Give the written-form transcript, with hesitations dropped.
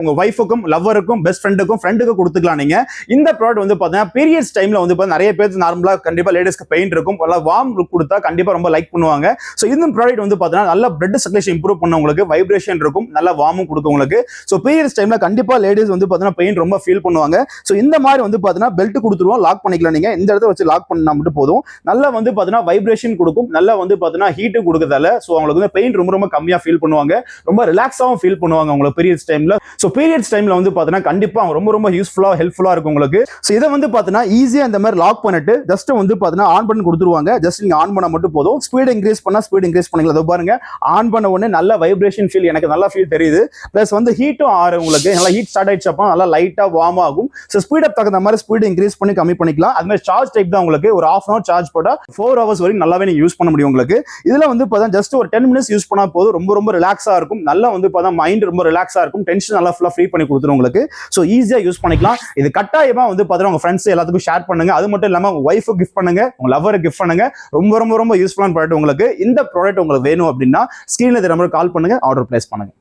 உங்க வைஃபுக்கும் லவ்வருக்கும் பெஸ்ட் ஃப்ரெண்டுக்கும் கொடுத்துக்கலாம். நீங்க இந்த ப்ராடக்ட் வந்து பாத்தீங்கன்னா பீரியட்ஸ் டைம்ல வந்து நிறைய பேருக்கு நார்மலா கண்டிப்பா லேடிஸ்க்கு பெயின் இருக்கும், வார்ம் லுக் கொடுத்தா கண்டிப்பா ரொம்ப லைக் பண்ணுவாங்க. ஸோ இந்த ப்ராடக்ட் வந்து பாத்தீங்கன்னா நல்ல பிளட் சர்க்குலேஷன் இம்ப்ரூவ் பண்ண உங்களுக்கு, வைப்ரேஷன் இருக்கும், நல்ல வார்மும் கொடுக்கும் உங்களுக்கு. ஸோ பீரியட்ஸ் டைம்ல கண்டிப்பா லேடிஸ் வந்து பாத்தீங்கன்னா பெயின் ரொம்ப ஃபீல் பண்ணுவாங்க. ஸோ இந்த மாதிரி வந்து பாத்தீங்கன்னா பெல்ட் கொடுத்துருவோம், லாக் பண்ணிக்கலாம். நீங்க இந்த இடத்துல வச்சு லாக் பண்ணா மட்டும் போதும். நல்லா வந்து பாத்தீங்கன்னா வைப்ரேஷன் கொடுக்கும், நல்லா வந்து பாத்தீங்கன்னா ஹீட் கொடுக்கறதால ஸோ அவங்களுக்கு வந்து பெயின் ரொம்ப ரொம்ப கம்மியா ஃபீல் பண்ணுவாங்க, ரொம்ப ரிலாக்ஸாவும் ஃபீல் பண்ணுவாங்க உங்களுக்கு பீரியட்ஸ் டைம்ல. ஸோ பீரியட்ஸ் டைம்ல வந்து பாத்தீங்கன்னா கண்டிப்பா ரொம்ப ரொம்ப யூஸ்ஃபுல்லா ஹெல்ப்ஃபுல்லா இருக்கும் உங்களுக்கு. ஸோ இதை வந்து பாத்தீங்கன்னா ஈஸியா இந்த மாதிரி லாக் பண்ணிட்டு ஜஸ்ட் வந்து பாத்தீங்கன்னா ஆன் பண்ணி கொடுத்துருவாங்க. ஜஸ்ட் நீங்க ஆன் பண்ண மட்டும் போதும். ஸ்பீட் இன்க்ரீஸ் பண்ணா ஸ்பீட் இன்க்ரீஸ் பண்ணிக்கலாம். அதை பாருங்க, ஆன் பண்ண உடனே நல்ல வைப்ரேஷன் ஃபீல், எனக்கு நல்லா ஃபீல் தெரியுது. பிளஸ் வந்து ஹீட்டும் ஆறு உங்களுக்கு, நல்லா ஹீட் ஸ்டார்ட் ஆயிடுச்சப்போ நல்லா லைட்டா வார்ம் ஆகும். ஸோ ஸ்பீட் அப் தகுந்த மாதிரி ஸ்பீட் இன்க்ரீஸ் பண்ணி கம்மி பண்ணிக்கலாம். அது மாதிரி சார்ஜ் டைப் தான் உங்களுக்கு, ஒரு ½ hour சார்ஜ் போட்டா 4 hours வரைக்கும் நல்லாவே நீங்க யூஸ் பண்ண முடியும் உங்களுக்கு. இதுல வந்து பார்த்தா ஜஸ்ட் ஒரு 10 minutes யூஸ் பண்ணா போதும், ரொம்ப ரொம்ப ரிலாக்ஸா இருக்கும். நல்லா வந்து பார்த்தா மைண்ட் ரொம்ப ரிலாக்ஸா இருக்கும், டென்ஷன் நல்லா ஃபுல்லா ஃப்ரீ பண்ணி கொடுத்துரும் உங்களுக்கு. ஸோ ஈஸியா யூஸ் பண்ணிக்கலாம். இது கட்டாயமா வந்து பார்த்தா உங்க ஃப்ரெண்ட்ஸ் எல்லாத்துக்கும் ஷேர் பண்ணுங்க. அது மட்டும் இல்லாம உங்க ஒய்ஃபுக்கு கிஃப்ட் பண்ணுங்க, உங்க லவ்வருக்கு கிஃப்ட் பண்ணுங்க. ரொம்ப ரொம்ப ரொம்ப யூஸ்ஃபுல்லான ப்ராடக்ட் உங்களுக்கு. இந்த ப்ராடக்ட் உங்களுக்கு வேணும் அப்படின்னா ஸ்கிரீன்ல நம்பருக்கு கால் பண்ணுங்க, ஆர்டர் பிளேஸ் பண்ணுங்க.